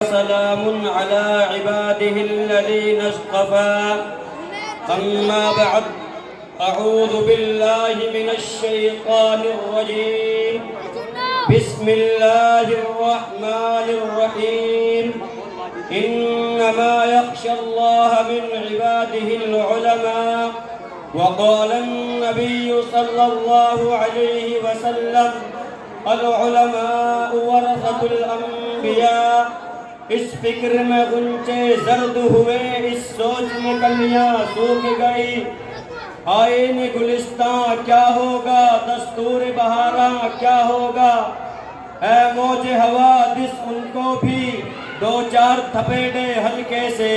سلام على عباده الذين اصطفى أما بعد أعوذ بالله من الشيطان الرجيم بسم الله الرحمن الرحيم إنما يخشى الله من عباده العلماء وقال النبي صلى الله عليه وسلم العلماء ورثة الأنبياء اس فکر میں غنچے زرد ہوئے، اس سوچ میں کلیاں سوکھ گئی، آئین گلستاں کیا ہوگا، دستور بہاراں کیا ہوگا، اے موج حوادث ان کو بھی دو چار تھپیڑے ہلکے سے،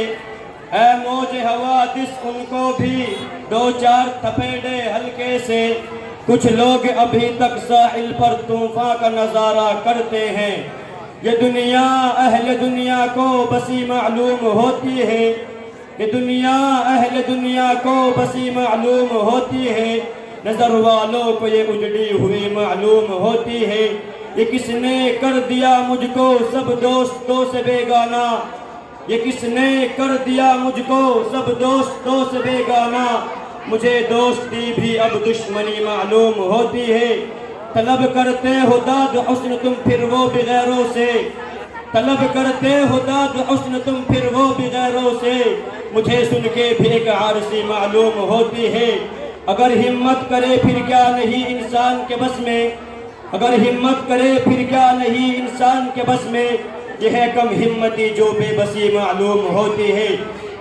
اے موج حوادث ان کو بھی دو چار تھپیڑے ہلکے سے، کچھ لوگ ابھی تک ساحل پر طوفان کا نظارہ کرتے ہیں، یہ دنیا اہل دنیا کو بسی معلوم ہوتی ہے، یہ دنیا اہل دنیا کو بسی معلوم ہوتی ہے، نظر والوں کو یہ اجڑی ہوئی معلوم ہوتی ہے، یہ کس نے کر دیا مجھ کو سب دوستوں سے بیگانہ، یہ کس نے کر دیا مجھ کو سب دوستوں سے بیگانہ، مجھے دوستی بھی اب دشمنی معلوم ہوتی ہے، طلب کرتے ہو داد حسن تم پھر وہ بغیروں سے، طلب کرتے ہو داد حسن تم پھر وہ بغیروں سے، مجھے سن کے بھی ایک عارضی معلوم ہوتی ہے، اگر ہمت کرے پھر کیا نہیں انسان کے بس میں، اگر ہمت کرے پھر کیا نہیں انسان کے بس میں، یہ ہے کم ہمتی جو بے بسی معلوم ہوتی ہے۔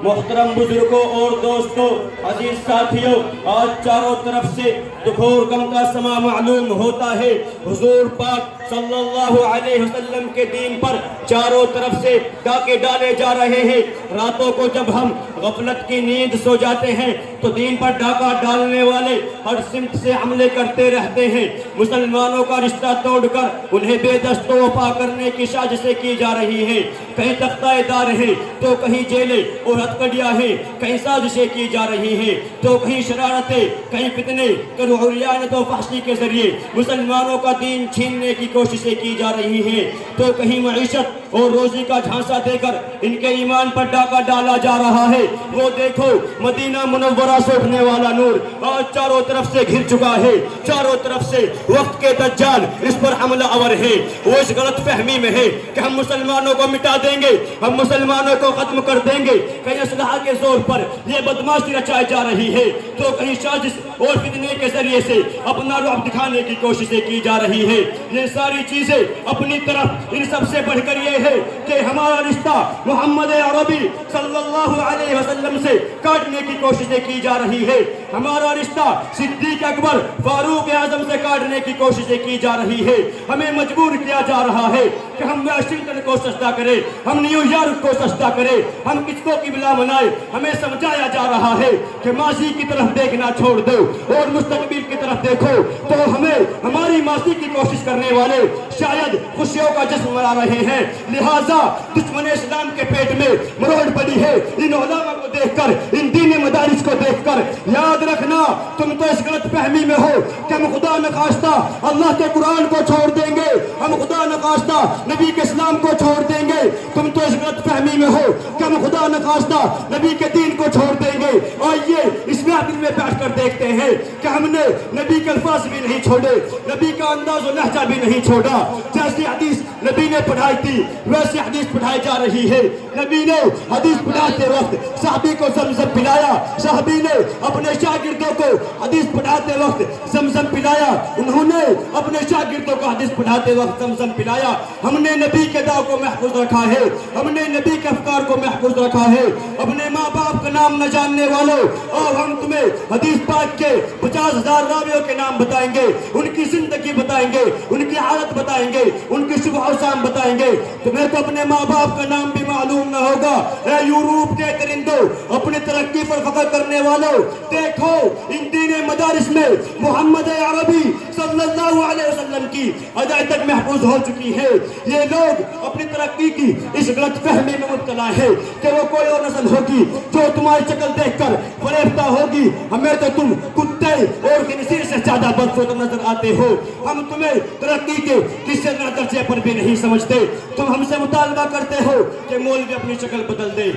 محترم بزرگوں اور دوستوں، عزیز ساتھیوں، آج چاروں طرف سے دکھ اور غم کا سما معلوم ہوتا ہے، حضور پاک صلی اللہ علیہ وسلم کے دین پر چاروں طرف سے ڈاکے ڈالے جا رہے ہیں، راتوں کو جب ہم غفلت کی نیند سو جاتے ہیں تو دین پر ڈاکہ ڈالنے والے ہر سمت سے حملے کرتے رہتے ہیں، مسلمانوں کا رشتہ توڑ کر انہیں بے دست و پا کرنے کی سازشیں کی جا رہی ہیں، کہیں تختہ دار ہیں تو کہیں جیلیں اور ہتھکڑیاں ہیں، کہیں سازشیں کی جا رہی ہیں تو کہیں شرارتیں، کہیں فتنے، کہیں عریانت و فحشی کے ذریعے مسلمانوں کا دین چھیننے کی کوششیں کی جا رہی ہیں، تو کہیں معیشت اور روزی کا جھانسا دے کر ان کے ایمان پر ڈاکہ ڈالا جا رہا ہے۔ وہ دیکھو مدینہ منورہ سے اٹھنے والا نور آج چاروں طرف سے گھر چکا ہے، چاروں طرف سے وقت کے دجال اس پر حملہ آور ہے، وہ اس غلط فہمی میں ہے کہ ہم مسلمانوں کو مٹا دیں گے، ہم مسلمانوں کو ختم کر دیں گے، کہیں اسلحہ کے زور پر یہ بدماشی رچائی جا رہی ہے تو کہیں سازش اور فتنے کے ذریعے سے اپنا رعب دکھانے کی کوششیں کی جا رہی ہے۔ یہ ساری چیزیں اپنی طرف ان سب سے بڑھ کر یہ ہے کہ ہمارا رشتہ محمد عربی صلی اللہ علیہ وسلم سے کاٹنے کی کوششیں کی جا رہی ہے، ہمارا رشتہ صدیق اکبر فاروق اعظم سے کاٹنے کی کوششیں کی جا رہی ہے، ہمیں مجبور کیا جا رہا ہے کہ ہم واشنگٹن کو سجدہ کریں، ہم نیو یارک کو سجدہ کریں، ہم کس کو قبلہ منائیں، ہمیں سمجھایا جا رہا ہے کہ ماضی کی طرف دیکھنا چھوڑ دو اور مستقبل کی طرف دیکھو، تو ہمیں ہماری ماضی کی کوشش کرنے والے شاید خوشیوں کا جشن منا رہے ہیں، لہٰذا دشمن اسلام کے پیٹ میں مروڑ پڑی ہے، ان علماء کو دیکھ کر، ان دینی مدارس کو دیکھ کر یاد رکھنا تم تو اس غلط فہمی میں ہو کہ ہم خدا نخواستہ اللہ کے قرآن کو چھوڑ دیں گے، ہم خدا نخواستہ نبی کے اسلام کو چھوڑ دیں گے، تم تو اس غلط فہمی میں ہو کہ ہم خدا نخواستہ نبی کے دین کو چھوڑ دیں گے۔ آئیے اس محفل میں بیٹھ کر دیکھتے ہیں کہ ہم نے نبی کے الفاظ بھی نہیں چھوڑے، نبی کا انداز و لہجہ بھی نہیں چھوڑا، جیسی حدیث نبی نے پڑھائی تھی ویسی حدیث پڑھائی جا رہی ہے، نبی نے حدیث پڑھاتے وقت صحابی کو زمزم پلایا، صحابی نے اپنے شاگردوں کو حدیث پڑھاتے وقت زمزم پلایا، انہوں نے اپنے شاگردوں کو حدیث پڑھاتے وقت زمزم پلایا، ہم نے نبی کے دعووں کو محفوظ رکھا ہے، ہم نے نبی کے افکار کو محفوظ رکھا ہے، اپنے ماں باپ کا نام نہ جاننے والوں اور ہم تمہیں حدیث پاک کے 50,000 راویوں کے نام بتائیں گے، ان کی زندگی بتائیں گے، ان کی حالت بتائیں گے، ان کی صبح و شام بتائیں گے، تمہیں تو اپنے ماں باپ کا نام بھی معلوم نہ ہوگا۔ اے یوروپ کے درندوں، اپنی ترقی پر فخر کرنے والوں، دیکھو ان دین مدارس میں محمد عربی صلی اللہ علیہ وسلم کی ادائیں تک محفوظ ہو چکی ہے، یہ لوگ اپنی ترقی کی اس غلط فہمی میں مبتلا ہے کہ وہ کوئی اور نسل ہوگی جو تمہاری شکل دیکھ کر فریفتہ ہوگی، ہمیں تو تم کتے تمہیں اور کسی سے زیادہ بدسلوک نظر آتے ہو. ہم تمہیں ترقی کے کسی درجے پر بھی نہیں سمجھتے. تم ہم سے مطالبہ کرتے ہو کہ مولوی اپنی شکل بدل دے.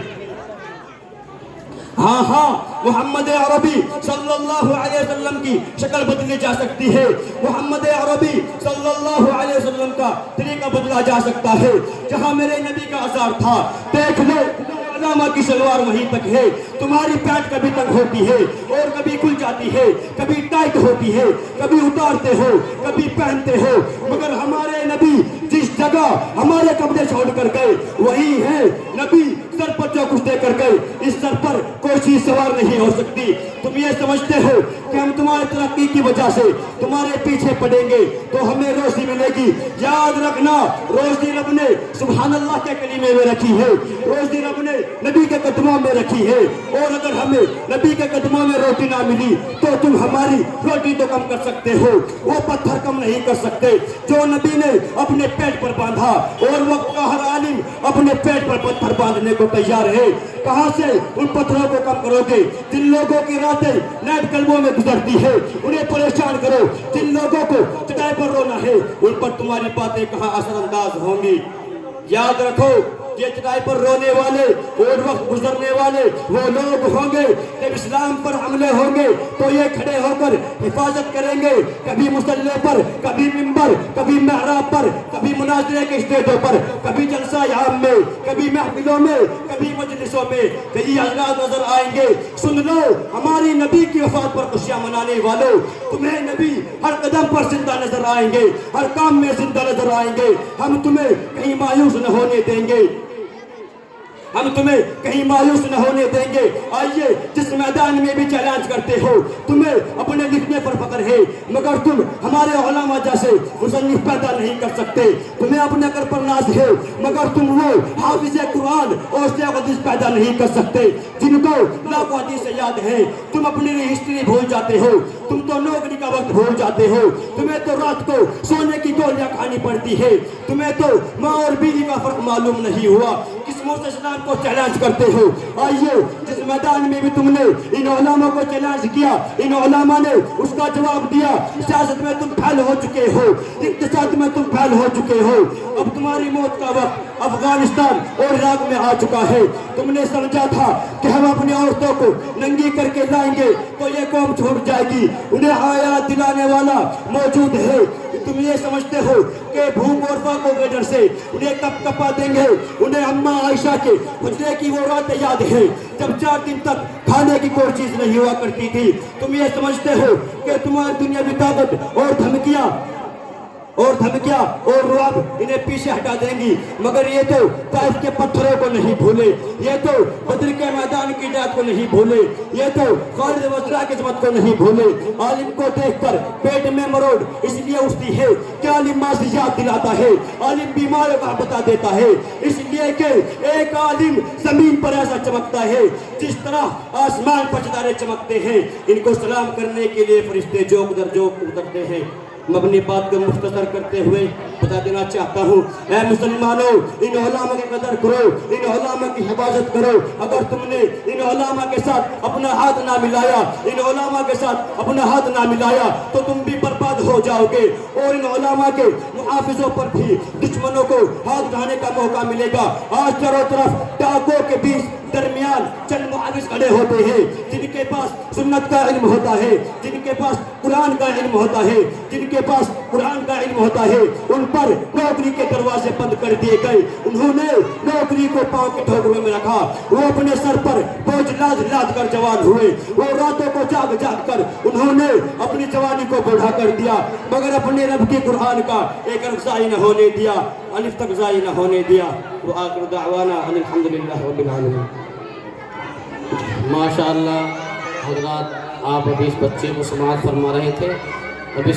ہاں محمد عربی صلی اللہ علیہ وسلم کی شکل بدلی جا سکتی ہے. محمد عربی صلی اللہ علیہ وسلم کا طریقہ بدلا جا سکتا ہے. جہاں میرے نبی کا اثر تھا دیکھ لو علامہ کی شلوار وہیں تک ہے. تمہاری پینٹ کبھی تنگ ہوتی ہے اور کبھی کھل جاتی ہے, کبھی ٹائٹ ہوتی ہے, کبھی اتارتے ہو کبھی پہنتے ہو, مگر ہمارے نبی جس جگہ ہمارے کپڑے چھوڑ کر گئے وہی ہے نبی سر پر جو کچھ دے کر گئے اس سر پر کوئی چیز سوار نہیں ہو سکتی. تم یہ سمجھتے ہو کہ ہم تمہاری ترقی کی وجہ سے تمہارے پیچھے پڑیں گے تو ہمیں روزی ملے گی. یاد رکھنا روزی رب نے سبحان اللہ کے کلمے میں رکھی ہے, روزی رب نے نبی کے قدموں میں رکھی ہے. اور اگر ہمیں نبی کے قدموں میں روٹی نہ ملی تو تم ہماری روٹی تو کم کر سکتے ہو, وہ پتھر کم نہیں کر سکتے جو نبی نے اپنے پیٹ پر باندھا. اور وقت کا ہر عالم اپنے پیٹ پر پتھر باندھنے کو تیار ہے. کہاں سے ان پتھروں کو کم کرو گے؟ جن لوگوں کی راتیں نیٹ کلبوں میں گزرتی ہے انہیں پریشان کرو. جن لوگوں کو چٹائی پر رونا ہے ان پر تمہاری باتیں کہاں اثر انداز ہوں گی. یاد رکھو یہ چٹائی پر رونے والے اور وقت گزرنے والے وہ لوگ ہوں گے جب اسلام پر حملے ہوں گے تو یہ کھڑے ہو کر حفاظت کریں گے, کبھی مصلی پر, کبھی منبر, کبھی محراب پر, کبھی مناظرے کے اسٹیجوں پر, کبھی جلسہ عام میں, کبھی محفلوں میں, کبھی مجلسوں میں. کئی حضرات نظر آئیں گے. سن لو ہماری نبی کی وفات پر خوشیاں منانے والوں, تمہیں نبی ہر قدم پر زندہ نظر آئیں گے, ہر کام میں زندہ نظر آئیں گے. ہم تمہیں کہیں مایوس نہ ہونے دیں گے, ہم تمہیں کہیں مایوس نہ ہونے دیں گے. آئیے جس میدان میں بھی چیلنج کرتے ہو تمہیں اپنے لکھنے پر فخر ہے مگر تم ہمارے علماء جیسے مصنف پیدا نہیں کر سکتے. تمہیں اپنے عقل پر ناز ہے مگر تم وہ حافظ قرآن اور شیخ حدیث پیدا نہیں کر سکتے جن کو لاکھوں حدیث یاد ہے. تم اپنی ہسٹری بھول جاتے ہو, تم تو نوکری کا وقت بھول جاتے ہو, تمہیں تو رات کو سونے کی گولیاں کھانی پڑتی ہے, تمہیں تو ماں اور بیوی کا فرق معلوم نہیں ہوا, کس منہ سے اسلام کو چیلنج کرتے ہو. آئیے جس میدان میں بھی تم نے ان علماء کو چیلنج کیا ان علماء نے اس کا جواب دیا. سیاست میں تم پھیل ہو چکے ہو, اقتصاد میں تم پھیل ہو چکے ہو. اب تمہاری موت کا وقت افغانستان اور عراق میں آ چکا ہے. تم نے سمجھا تھا کہ ہم اپنی عورتوں کو ننگی کر کے لائیں گے تو یہ قوم چھوٹ جائے گی. انہیں حیات دلانے والا موجود ہے. تم یہ سمجھتے ہو کہ بھوک اور فاقوں کے ڈر سے انہیں کپ کپا دیں گے. انہیں اماں عائشہ کے حجرے کی وہ رات یاد ہے جب 4 دن تک کھانے کی کوئی چیز نہیں ہوا کرتی تھی. تم یہ سمجھتے ہو کہ تمہاری دنیاوی طاقت اور دھمکیاں اور رعب انہیں پیچھے ہٹا دیں گی, مگر یہ تو طائف کے پتھروں کو نہیں بھولے, یہ تو بدر کے میدان کی ڈاک کو نہیں بھولے, یہ تو خالد وزرا کی عظمت کو نہیں بھولے. عالم کو دیکھ کر پیٹ میں مروڑ اس لیے اٹھتی ہے کہ عالم ماضی یاد دلاتا ہے, عالم بیمار کا بتا دیتا ہے, اس لیے کہ ایک عالم زمین پر ایسا چمکتا ہے جس طرح آسمان پر ستارے چمکتے ہیں. ان کو سلام کرنے کے لیے فرشتے جوک در جوک اترتے ہیں. میں اپنی بات کو مختصر کرتے ہوئے بتا دینا چاہتا ہوں, اے مسلمانوں ان علماء کی قدر کرو, ان علماء کی حفاظت کرو. اگر تم نے ان علماء کے ساتھ اپنا ہاتھ نہ ملایا, ان علماء کے ساتھ اپنا ہاتھ نہ ملایا تو تم بھی برباد ہو جاؤ گے. اور ان علماء کے محافظوں پر بھی دشمنوں کو ہاتھ اٹھانے کا موقع ملے گا. آج چاروں طرف ٹاکوں کے بیچ درمیان چند محافظ کھڑے ہوتے ہیں جن کے پاس سنت کا علم ہوتا ہے, جن کے پاس قرآن کا علم ہوتا ہے, جن کے پاس قرآن کا علم ہوتا ہے. ان پر نوکری کے دروازے بند کر دیے گئے. انہوں نے نوکری کو پاؤں کے ٹھوکروں میں رکھا. وہ اپنے سر پر بوجھ لاد لاد کر جوان ہوئے. وہ راتوں کو جاگ جاگ کر انہوں نے اپنی جوانی کو بوڑھا کر دیا, مگر اپنے رب کے قرآن کا ایک حرف ضائع نہ ہونے دیا, الف تک ضائع نہ ہونے دیا. وآخر دعوانا ان الحمدللہ رب العالمین. ماشاءاللہ حضرات آپ ابھی اس بچے کو سماعت فرما رہے تھے. ابھی